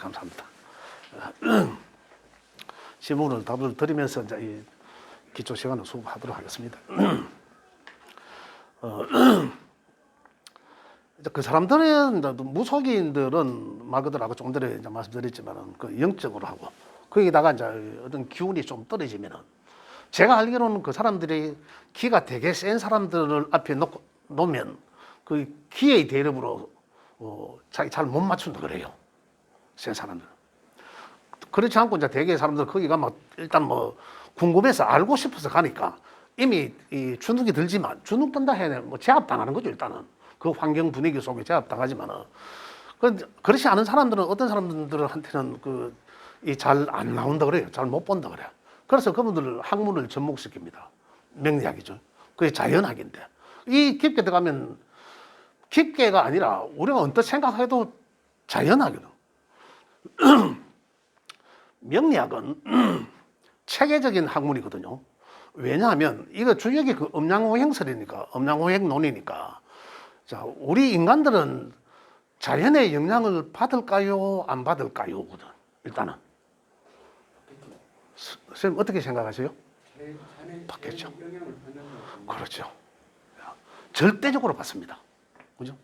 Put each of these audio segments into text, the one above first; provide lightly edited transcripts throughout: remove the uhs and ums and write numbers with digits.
감사합니다. 질문을 답을 드리면서 이제 이 기초 시간을 수업하도록 하겠습니다. 그 사람들은 무속인들은 말 그대로 아까 조금 전에 말씀드렸지만은 그 영적으로 하고 거기다가 이제 어떤 기운이 좀 떨어지면은 제가 알기로는 그 사람들이 기가 되게 센 사람들을 앞에 놓으면 그 기의 대립으로 자기 잘 못 맞춘다 그래요. 센 사람들. 그렇지 않고 이제 대개 사람들 거기가 막 일단 뭐 궁금해서 알고 싶어서 가니까 이미 이 주눅이 들지만 주눅 든다 해야 뭐 제압당하는 거죠 일단은. 그 환경 분위기 속에 제압당하지만은 그렇지 않은 사람들은 어떤 사람들한테는 그 이 잘 안 나온다 그래요. 잘 못 본다 그래요. 그래서 그분들 학문을 접목시킵니다. 명리학이죠. 그게 자연학인데 이 깊게 들어가면 깊게가 아니라 우리가 언뜻 생각해도 자연학이다. 명리학은 체계적인 학문이거든요. 왜냐하면 이거 주역이 그 음양오행설이니까 음양오행론이니까 자 우리 인간들은 자연의 영향을 받을까요 안 받을까요? 일단은 선생님 어떻게 생각하세요? 받겠죠. 그렇죠. 절대적으로 받습니다. 그죠?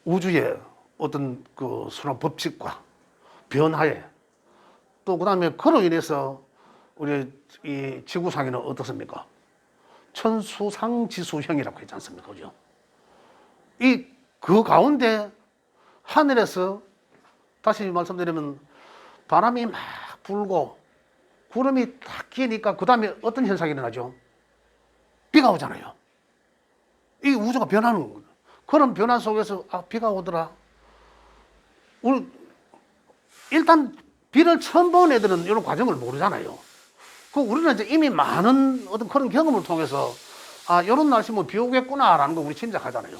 우주의 어떤 그 순환 법칙과 변화에 또 그다음에 그로 인해서 우리 이 지구상에는 어떻습니까? 천수상지수형이라고 했지 않습니까? 그죠? 그 가운데 하늘에서 다시 말씀드리면 바람이 막 불고 구름이 탁 끼니까 그 다음에 어떤 현상이 일어나죠? 비가 오잖아요. 이 우주가 변하는 거예요. 그런 변화 속에서 비가 오더라. 일단 비를 처음 본 애들은 이런 과정을 모르잖아요. 우리는 이제 이미 많은 어떤 그런 경험을 통해서 이런 날씨면 비 오겠구나라는 거 우리 짐작하잖아요.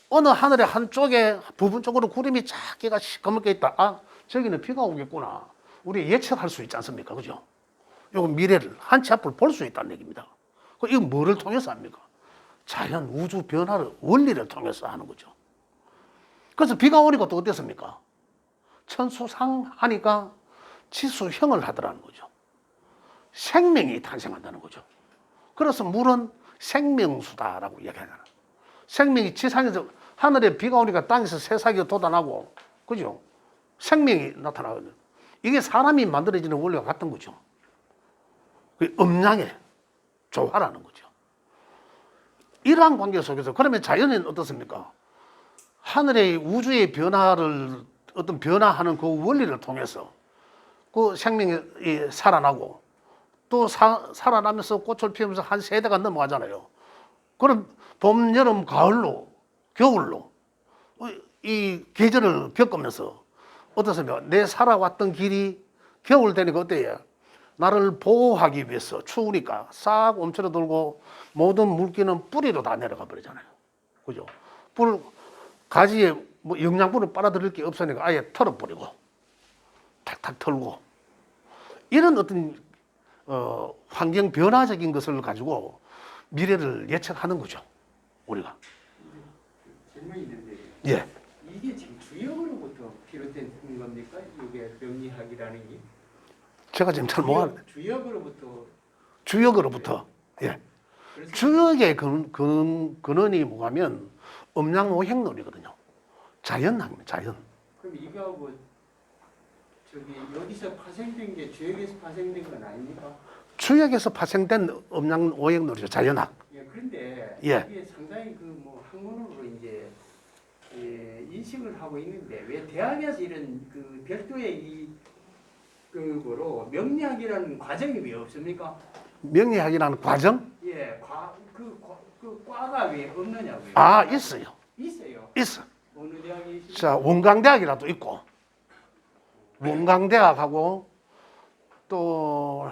어느 하늘의 한쪽에 부분적으로 구름이 작게가 시커멓게 있다. 저기는 비가 오겠구나. 우리 예측할 수 있지 않습니까? 그죠? 이거 미래를 한 치 앞을 볼 수 있다는 얘기입니다. 이거 뭐를 통해서 합니까? 자연, 우주 변화를, 원리를 통해서 하는 거죠. 그래서 비가 오니까 또 어땠습니까? 천수상하니까 지수형을 하더라는 거죠. 생명이 탄생한다는 거죠. 그래서 물은 생명수다라고 이야기하잖아요. 생명이 지상에서 하늘에 비가 오니까 땅에서 새싹이 돋아나고, 그죠? 생명이 나타나거든요. 이게 사람이 만들어지는 원리가 같은 거죠. 그 음양의 조화라는 거죠. 이러한 관계 속에서 그러면 자연은 어떻습니까? 하늘의 우주의 변화를 어떤 변화하는 그 원리를 통해서 그 생명이 살아나고 또 살아나면서 꽃을 피우면서 한 세대가 넘어가잖아요. 그럼 봄, 여름, 가을로 겨울로 이 계절을 겪으면서 어떻습니까? 내 살아왔던 길이 겨울 되니까 어때요? 나를 보호하기 위해서 추우니까 싹 옮쳐져 들고 모든 물기는 뿌리로 다 내려가 버리잖아요. 그죠? 가지에 뭐 영양분을 빨아들일 게 없으니까 아예 털어버리고 탁탁 털고 이런 어떤 환경 변화적인 것을 가지고 미래를 예측하는 거죠. 우리가. 질문이 있는데 예. 이게 지금 주역으로부터 비롯된 겁니까? 이게 명리학이라는 게? 제가 지금 잘 못 주역으로부터 예. 주역의 근원이 뭐냐면 음양오행론이거든요. 자연학입니다. 자연. 그럼 이거하고 저기 여기서 파생된 게 주역에서 파생된 건 아닙니까? 주역에서 파생된 음양오행론이죠. 자연학. 예, 그런데 예. 이게 상당히 그 뭐 학문으로 이제 인식을 하고 있는데 왜 대학에서 이런 그 별도의 이 그거로 명리학이라는 과정이 왜 없습니까? 명리학이라는 과정? 예, 그 과가 왜 없느냐고요? 있어요. 있어요. 있어. 어느 대학이 있습니까? 자, 원광대학이라도 있고, 원광대학하고 또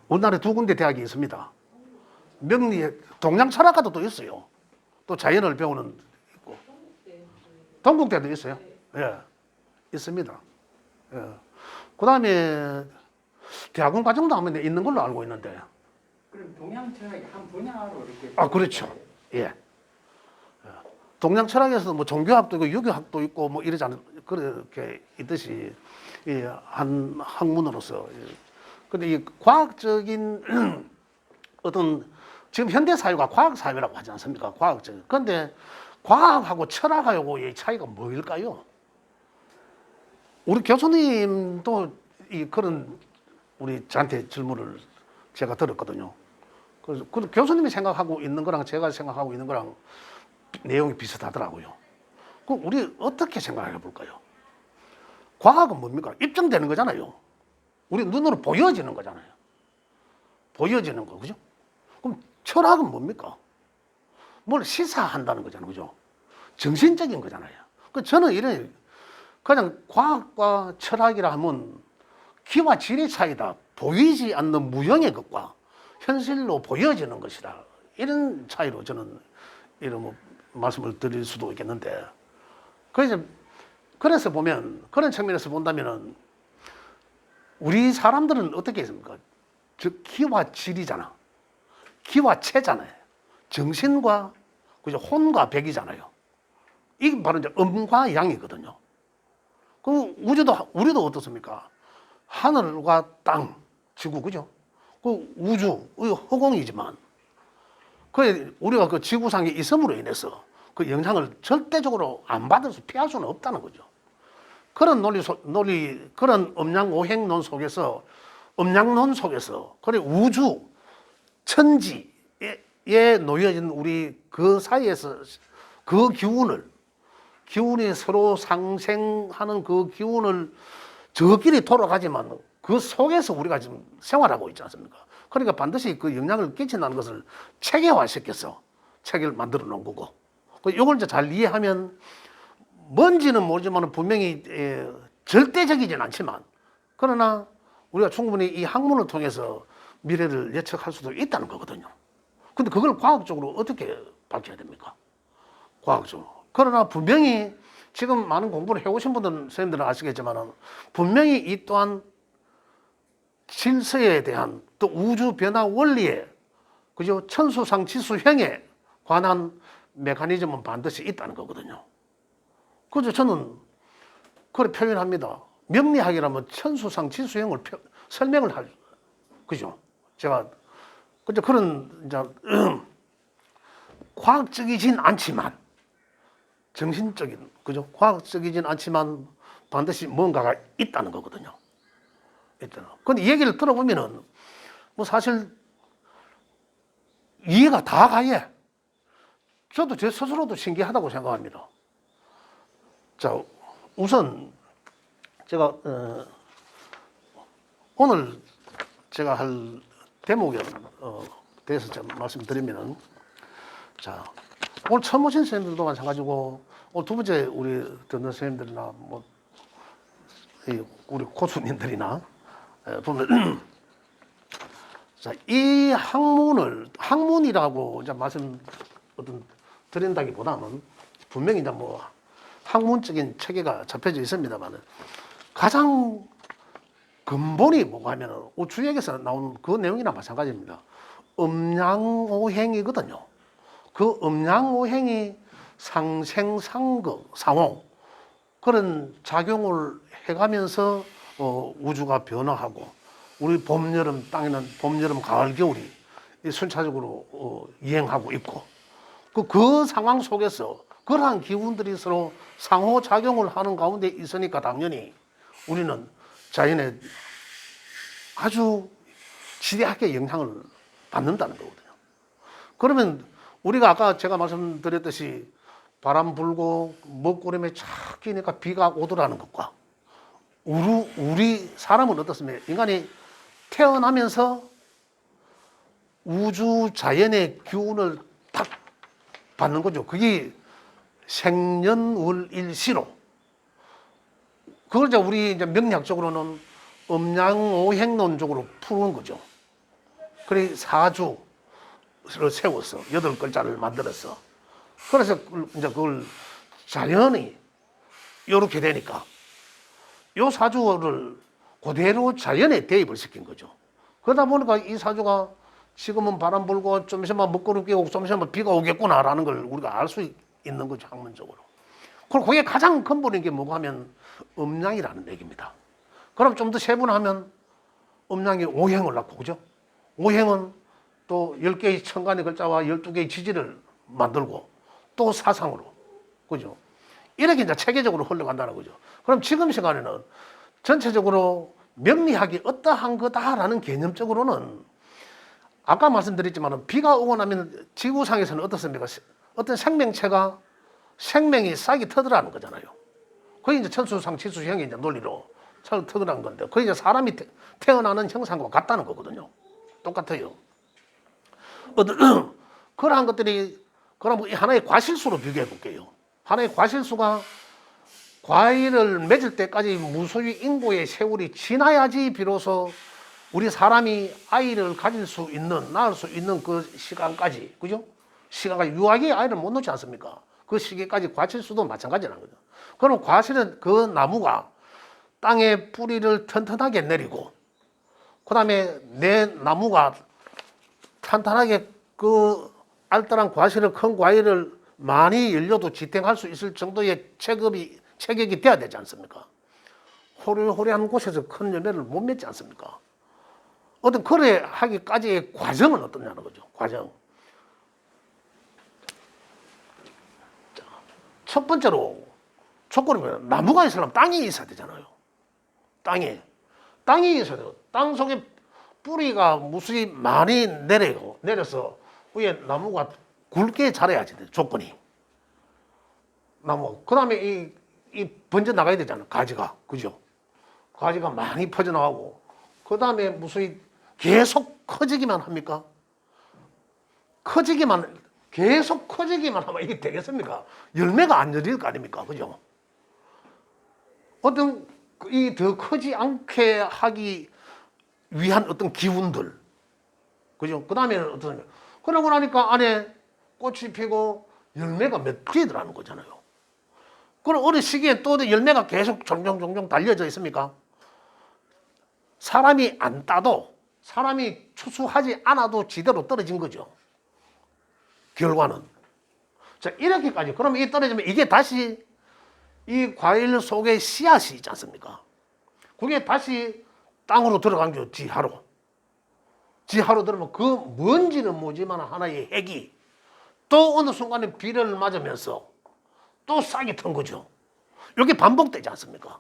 우리나라에 두 군데 대학이 있습니다. 동양철학과도 또 있어요. 또 자연을 배우는 있고, 동국대도 있어요. 예, 있습니다. 예. 그다음에 대학원 과정도 하면 있는 걸로 알고 있는데. 그럼 동양철학이 한 분야로 이렇게. 그렇죠. 예. 동양철학에서도 뭐 종교학도 있고 유교학도 있고 뭐 이러지 않아요. 그렇게 있듯이 한 학문으로서 근데 이 과학적인 어떤 지금 현대 사회가 과학 사회라고 하지 않습니까? 과학적. 그런데 과학하고 철학하고의 차이가 뭐일까요? 우리 교수님도 그런 우리 저한테 질문을 제가 들었거든요. 그래서 그 교수님이 생각하고 있는 거랑 제가 생각하고 있는 거랑 내용이 비슷하더라고요. 그럼 우리 어떻게 생각해 볼까요? 과학은 뭡니까? 입증되는 거잖아요. 우리 눈으로 보여지는 거잖아요. 보여지는 거, 그죠? 그럼 철학은 뭡니까? 뭘 시사한다는 거잖아요, 그죠? 정신적인 거잖아요. 그 저는 이런 그냥 과학과 철학이라 하면 기와 질의 차이다. 보이지 않는 무형의 것과 현실로 보여지는 것이다. 이런 차이로 저는 이런 말씀을 드릴 수도 있겠는데, 그래서 보면 그런 측면에서 본다면은 우리 사람들은 어떻게 했습니까? 즉 기와 질이잖아. 기와 체잖아요. 정신과 그죠? 혼과 백이잖아요. 이게 바로 이제 음과 양이거든요. 그 우리도 어떻습니까? 하늘과 땅, 지구, 그죠? 그 우주, 허공이지만, 우리가 그 지구상에 있음으로 인해서 그 영향을 절대적으로 안 받을 피할 수는 없다는 거죠. 그런 논리, 그런 음양오행론 속에서, 그래 우주, 천지에 놓여진 우리 그 사이에서 그 기운이 서로 상생하는 그 기운을 저끼리 돌아가지만 그 속에서 우리가 지금 생활하고 있지 않습니까? 그러니까 반드시 그 영향을 끼친다는 것을 체계화시켜서 체계를 만들어 놓은 거고, 이걸 이제 잘 이해하면 뭔지는 모르지만 분명히 절대적이진 않지만, 그러나 우리가 충분히 이 학문을 통해서 미래를 예측할 수도 있다는 거거든요. 근데 그걸 과학적으로 어떻게 밝혀야 됩니까? 과학적으로. 그러나 분명히 지금 많은 공부를 해오신 선생님들은 아시겠지만 분명히 이 또한 질서에 대한 또 우주 변화 원리에 그죠? 천수상 지수형에 관한 메커니즘은 반드시 있다는 거거든요. 그래서 저는 그렇게 표현합니다. 명리학이라면 천수상 지수형을 설명을 할, 그죠? 제가 그런 이제 과학적이진 않지만 정신적인, 그죠? 과학적이진 않지만 반드시 뭔가가 있다는 거거든요. 있잖아. 근데 이 얘기를 들어보면은 뭐 사실 이해가 다 가예. 저도 제 스스로도 신기하다고 생각합니다. 자, 우선 제가 오늘 제가 할 대목에 대해서 좀 말씀드리면은, 자, 오늘 처음 오신 선생님들도 마찬가지고 오늘 두 번째 우리 듣는 선생님들이나 뭐 우리 고수님들이나 보면 자, 이 학문이라고 이제 말씀 드린다기보다는 분명히 이제 뭐 학문적인 체계가 잡혀져 있습니다만은 가장 근본이 뭐가 하면은 주역에서 나온 그 내용이나 마찬가지입니다. 음양오행이거든요. 그 음양오행이 상생상극, 상호 그런 작용을 해가면서 우주가 변화하고 우리 봄, 여름 땅에는 봄, 여름, 가을, 겨울이 순차적으로 이행하고 있고 그 상황 속에서 그러한 기운들이 서로 상호작용을 하는 가운데 있으니까 당연히 우리는 자연에 아주 지대하게 영향을 받는다는 거거든요. 그러면 우리가 아까 제가 말씀드렸듯이 바람 불고 먹구름에 착 끼니까 비가 오더라는 것과 우리 사람은 어떻습니까? 인간이 태어나면서 우주 자연의 기운을 딱 받는 거죠. 그게 생년월일시로. 그걸 이제 우리 이제 명리학적으로는 음양오행론적으로 푸는 거죠. 그래 사주를 세워서 8글자를 만들어서 그래서 이제 그걸 자연이 이렇게 되니까 이 사주를 그대로 자연에 대입을 시킨 거죠. 그러다 보니까 이 사주가 지금은 바람 불고 좀 있으면 먹구름 끼고 좀 있으면 비가 오겠구나라는 걸 우리가 알 수 있는 거죠, 학문적으로. 그리고 그게 가장 근본인 게 뭐가 하면 음양이라는 얘기입니다. 그럼 좀 더 세분하면 음양이 오행을 낳고, 그죠? 오행은 또 10개의 천간의 글자와 12개의 지지를 만들고 또 사상으로, 그죠? 이렇게 이제 체계적으로 흘러간다는 거죠. 그럼 지금 시간에는 전체적으로 명리학이 어떠한 거다라는 개념적으로는 아까 말씀드렸지만 비가 오고 나면 지구상에서는 어떻습니까? 어떤 생명체가 생명이 싹이 터들어가는 거잖아요. 그게 이제 천수상 지수형의 이제 논리로 터들어간 건데, 그게 이제 사람이 태어나는 형상과 같다는 거거든요. 똑같아요. 그러한 것들이, 그럼 하나의 과실수로 비교해 볼게요. 하나의 과실수가 과일을 맺을 때까지 무수히 인고의 세월이 지나야지 비로소 우리 사람이 아이를 가질 수 있는, 낳을 수 있는 그 시간까지, 그죠? 시간까지 유아기에 아이를 못 놓지 않습니까? 그 시기까지 과실수도 마찬가지라는 거죠. 그럼 과실은 그 나무가 땅에 뿌리를 튼튼하게 내리고, 그 다음에 내 나무가 탄탄하게 그 알뜰한 과실을, 큰 과일을 많이 열려도 지탱할 수 있을 정도의 체격이 돼야 되지 않습니까? 호리호리한 곳에서 큰 열매를 못 맺지 않습니까? 어떤 그래 하기까지의 과정은 어떠냐는 거죠. 과정. 첫 번째로 조건이 뭐예요? 나무가 있으려면 땅이 있어야 되잖아요. 땅이 있어야 돼요. 땅 속에 뿌리가 무수히 많이 내려서 위에 나무가 굵게 자라야지 돼, 조건이. 나무. 그 다음에 이 번져 나가야 되잖아, 가지가. 그죠? 가지가 많이 퍼져나가고. 그 다음에 무수히 계속 커지기만 합니까? 계속 커지기만 하면 이게 되겠습니까? 열매가 안 열릴 거 아닙니까? 그죠? 어떤 이 더 크지 않게 하기 위한 어떤 기운들. 그죠? 그 다음에는 어떤, 그러고 나니까 안에 꽃이 피고 열매가 몇 개에 들어가는 거잖아요. 그럼 어느 시기에 또 열매가 계속 종종 달려져 있습니까? 사람이 안 따도, 사람이 추수하지 않아도 지대로 떨어진 거죠. 결과는. 자, 이렇게까지. 그러면 이 떨어지면 이게 다시 이 과일 속에 씨앗이 있지 않습니까? 그게 다시 땅으로 들어간 게 지하로. 지하로 들어오면 그 뭔지는 모지만 하나의 핵이 또 어느 순간에 비를 맞으면서 또 싹이 튼 거죠. 이게 반복되지 않습니까?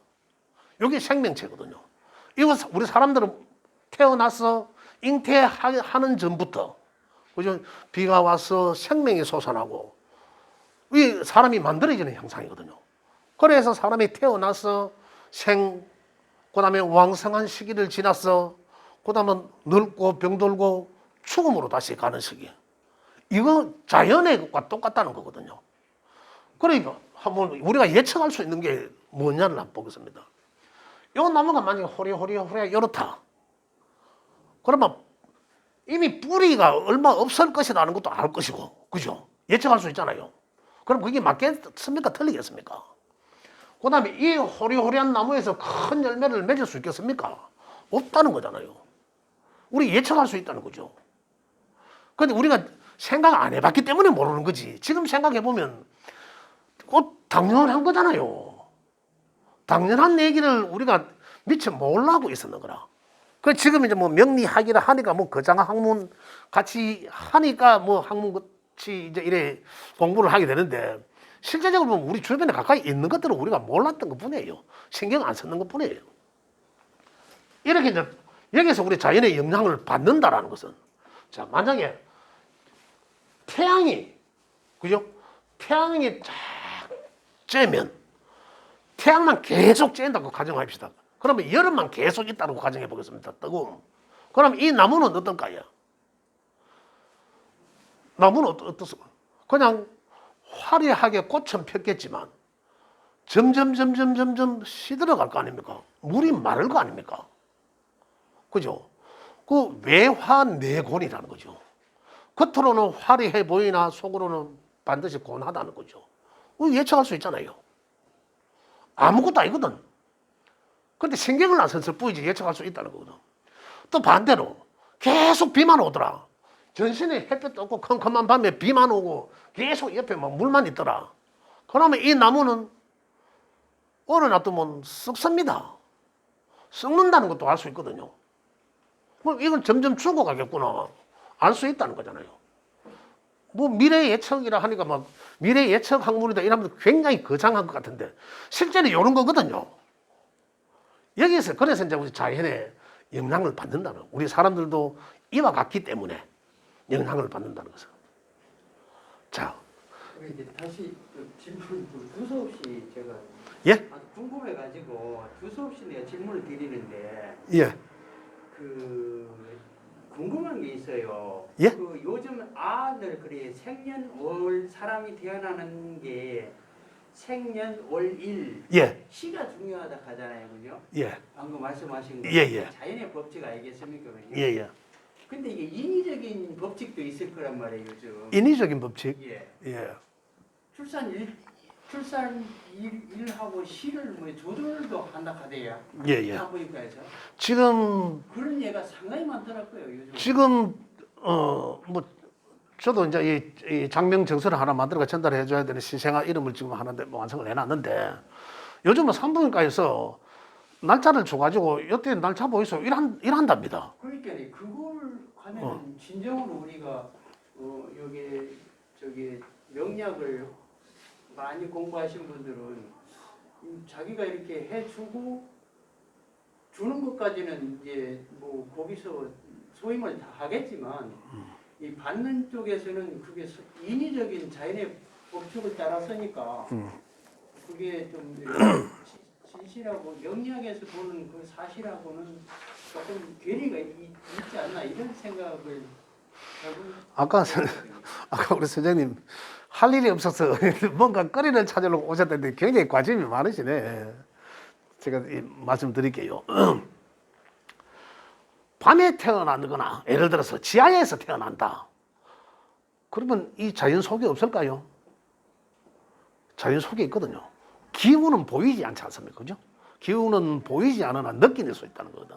이게 생명체거든요. 이거 우리 사람들은 태어나서 잉태하는 전부터, 그죠? 비가 와서 생명이 솟아나고 이 사람이 만들어지는 형상이거든요. 그래서 사람이 태어나서 그 다음에 왕성한 시기를 지나서 그 다음에 늙고 병들고 죽음으로 다시 가는 시기. 이거 자연의 것과 똑같다는 거거든요. 그러니까 한번 우리가 예측할 수 있는 게 뭐냐를 한번 보겠습니다. 이 나무가 만약에 호리호리 이렇다. 그러면 이미 뿌리가 얼마 없을 것이라는 것도 알 것이고, 그죠? 예측할 수 있잖아요. 그럼 그게 맞겠습니까? 틀리겠습니까? 그 다음에 이 호리호리한 나무에서 큰 열매를 맺을 수 있겠습니까? 없다는 거잖아요. 우리 예측할 수 있다는 거죠. 근데 우리가 생각 안 해봤기 때문에 모르는 거지. 지금 생각해보면 당연한 거잖아요. 당연한 얘기를 우리가 미처 몰라하고 있었는 거라. 그 지금 이제 뭐 명리학이라 하니까 뭐 거장 학문 같이 하니까 뭐 학문 같이 이제 이래 공부를 하게 되는데, 실제적으로 보면 우리 주변에 가까이 있는 것들은 우리가 몰랐던 것 뿐이에요. 신경 안 쓰는 것 뿐이에요. 이렇게 이제 여기서 우리 자연의 영향을 받는다라는 것은, 자, 만약에 태양이, 그죠? 태양이 쫙 쬐면, 태양만 계속 쬐는다고 가정합시다. 그러면 여름만 계속 있다고 가정해 보겠습니다. 뜨거움. 그럼 이 나무는 어떨까요? 나무는 어떻습니까? 그냥 화려하게 꽃은 폈겠지만 점점 시들어갈 거 아닙니까? 물이 마를 거 아닙니까? 그죠? 그 외화내곤이라는 거죠. 겉으로는 화려해 보이나 속으로는 반드시 곤하다는 거죠. 예측할 수 있잖아요. 아무것도 아니거든. 근데 신경을 안 썼을 뿐이지 예측할 수 있다는 거거든. 또 반대로 계속 비만 오더라. 전신에 햇볕도 없고 컴컴한 밤에 비만 오고 계속 옆에 막 물만 있더라. 그러면 이 나무는 오늘 놔두면 썩습니다. 썩는다는 것도 알 수 있거든요. 뭐 이건 점점 죽어가겠구나 알 수 있다는 거잖아요. 뭐 미래 예측이라 하니까 막 미래 예측 학문이다 이러면 굉장히 거창한 것 같은데 실제로 이런 거거든요. 여기서 그래서 이제 우리 자연에 영향을 받는다는 거예요. 우리 사람들도 이와 같기 때문에 영향을 받는다는 것은. 자, 그리고 이제 다시 그 질문 두서없이 제가 예, 아주 궁금해가지고 두서없이 내가 질문을 드리는데 예, 그 궁금한 게 있어요. 예? 그 요즘 아들 그래 생년월 사람이 태어나는 게 생년월일 예, 시가 중요하다 하잖아요, 그죠? 예, 방금 말씀하신 거 예, 예. 자연의 법칙 아니겠습니까, 그죠? 예, 예. 근데 이게 인위적인 법칙도 있을 거란 말이에요, 요즘. 인위적인 법칙. 예. 예, 출산일하고 시를 뭐 조절도 한다 하대요. 예, 예. 산부인과에서 지금 그런 예가 상당히 많더라고요, 요즘. 지금 뭐 저도 이제 이 장명 정서를 하나 만들어 전달해 줘야 되는 신생아 이름을 지금 하는데 뭐 완성을 해놨는데 요즘은 산부인과에서 날짜를 줘가지고 이때 날짜 보이소 일한답니다. 그러니까 그걸 하면 진정으로 우리가 여기 저기 명약을 많이 공부하신 분들은 자기가 이렇게 해주고 주는 것까지는 이제 뭐 거기서 소임을 다 하겠지만 이 받는 쪽에서는 그게 인위적인 자연의 법칙을 따라서니까 그게 좀 이렇게 진실하고 명리학에서 보는 그 사실하고는 조금 괴리가 있지 않나 이런 생각을 아까 우리 선생님 할 일이 없어서 뭔가 거리를 찾으러 오셨는데 굉장히 관심이 많으시네. 제가 말씀드릴게요. 밤에 태어나거나 예를 들어서 지하에서 태어난다. 그러면 이 자연 속에 없을까요? 자연 속에 있거든요. 기운은 보이지 않지 않습니까? 그죠? 기운은 보이지 않으나 느낄 수 있다는 거거든.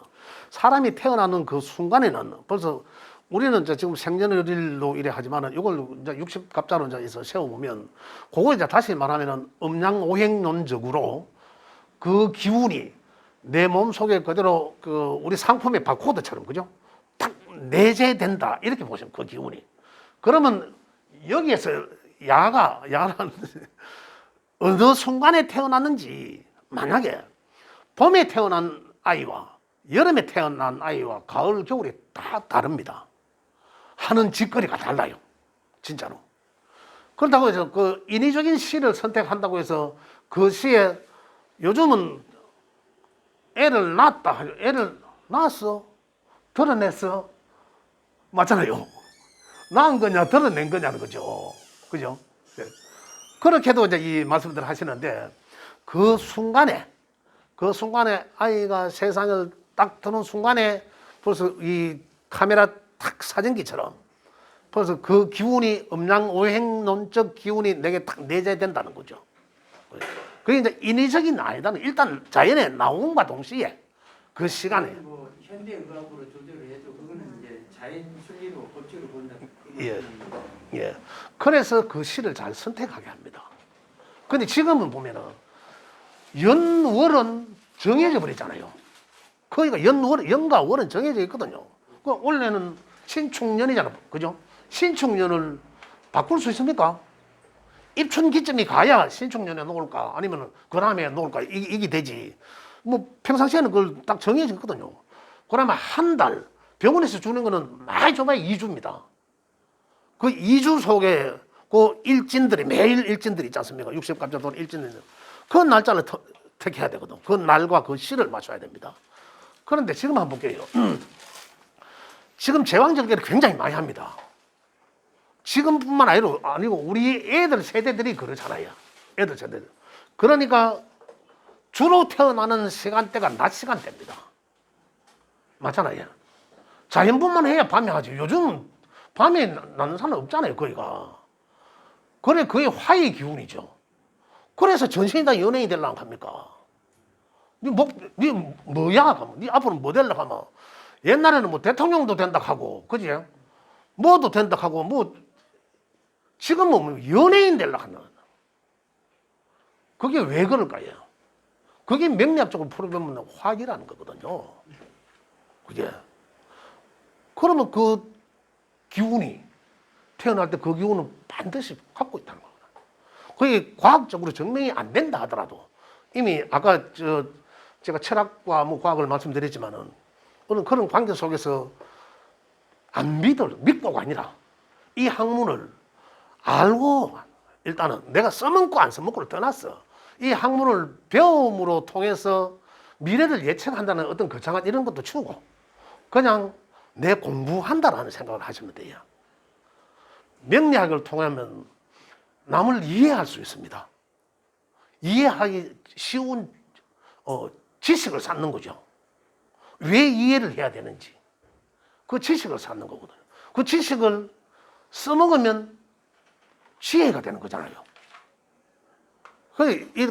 사람이 태어나는 그 순간에는 벌써 우리는 이제 지금 생년월일로 이래 하지만은 이걸 이제 60갑자로 이제 해서 세워보면 그거 이제 다시 말하면은 음양오행론적으로 그 기운이 내 몸 속에 그대로 그 우리 상품의 바코드처럼 그죠? 딱 내재된다 이렇게 보시면 그 기운이. 그러면 여기에서 야는 어느 순간에 태어났는지 만약에 봄에 태어난 아이와 여름에 태어난 아이와 가을 겨울이 다 다릅니다. 하는 짓거리가 달라요. 진짜로. 그렇다고 해서 그 인위적인 시를 선택한다고 해서 그 시에 요즘은 애를 낳았다. 애를 낳았어. 드러냈어. 맞잖아요. 낳은 거냐, 드러낸 거냐는 거죠. 그죠? 네. 그렇게도 이제 이 말씀들 하시는데 그 순간에 아이가 세상을 딱 드는 순간에 벌써 이 카메라 탁 사진기처럼 벌써 그 기운이 음양오행론적 기운이 내게 딱 내재된다는 거죠. 그게 이제 인위적인 아니다는 일단 자연에 나옴과 동시에 그 시간에 뭐 현대 의학으로 조절을 해도 그거는 이제 자연 순리로 법칙으로 본다. 예. 예. 그래서 그 시를 잘 선택하게 합니다. 근데 지금은 보면은 연월은 정해져 버리잖아요. 거기가 연과 월은 정해져 있거든요. 그 원래는 신축년이잖아. 그죠? 신축년을 바꿀 수 있습니까? 입춘 기점이 가야 신축년에 놓을까 아니면 그 다음에 놓을까 이게 되지. 뭐 평상시에는 그걸 딱 정해져 있거든요. 그러면 한 달 병원에서 주는 거는 많이 줘봐야 2주입니다. 그 2주 속에 그 일진들이 매일 일진들이 있지 않습니까? 60갑자 돈 일진들. 그 날짜를 택해야 되거든. 그 날과 그 시를 맞춰야 됩니다. 그런데 지금 한번 볼게요. 지금 제왕절개를 굉장히 많이 합니다. 지금뿐만 아니고 우리 애들 세대들이 그러잖아요. 애들 세대들. 그러니까 주로 태어나는 시간대가 낮 시간대입니다. 맞잖아요. 자연분만 해야 밤에 하지. 요즘 밤에 나는 사람 없잖아요, 거기가. 그래, 그게 화의 기운이죠. 그래서 전신이 다 연예인이 되려고 합니까? 니 뭐야? 니 앞으로 뭐 되려고 하면. 옛날에는 뭐 대통령도 된다 하고, 그지? 뭐도 된다 하고, 뭐, 지금은 뭐 연예인 되려고 하는. 그게 왜 그럴까요? 그게 명리학적으로 풀어보면 화학이라는 거거든요. 그게. 그러면 그 기운이 태어날 때 그 기운은 반드시 갖고 있다는 겁니다. 그게 과학적으로 증명이 안 된다 하더라도 이미 아까 제가 철학과 뭐 과학을 말씀드렸지만은 그런 관계 속에서 믿고가 아니라 이 학문을 알고 일단은 내가 써먹고 안 써먹고를 떠났어. 이 학문을 배움으로 통해서 미래를 예측한다는 어떤 거창한 이런 것도 치우고 그냥 내 공부한다라는 생각을 하시면 돼요. 명리학을 통하면 남을 이해할 수 있습니다. 이해하기 쉬운 지식을 쌓는 거죠. 왜 이해를 해야 되는지 그 지식을 쌓는 거거든요. 그 지식을 써먹으면 지혜가 되는 거잖아요.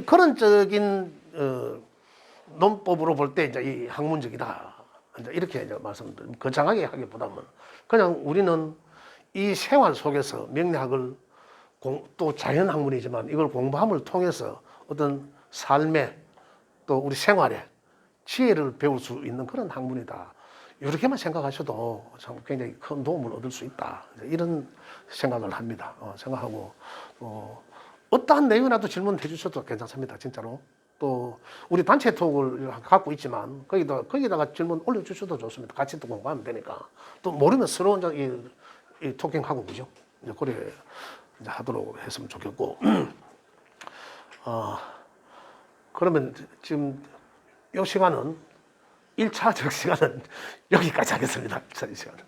그런 적인 논법으로 볼 때 이제 이 학문적이다. 이제 이렇게 이제 말씀드리면 거창하게 하기보다는 그냥 우리는 이 생활 속에서 명리학을 또 자연학문이지만 이걸 공부함을 통해서 어떤 삶에 또 우리 생활에 지혜를 배울 수 있는 그런 학문이다. 이렇게만 생각하셔도 참 굉장히 큰 도움을 얻을 수 있다. 이런 생각을 합니다. 생각하고 어떠한 내용이라도 질문해 주셔도 괜찮습니다. 진짜로. 또 우리 단체 톡을 갖고 있지만 거기다가 질문 올려주셔도 좋습니다. 같이 또 공부하면 되니까. 또 모르면 서로 이 토킹하고 그죠? 이제 그래 이제 하도록 했으면 좋겠고. 그러면 지금 이 시간은 1차적 시간은 여기까지 하겠습니다. 이 시간은.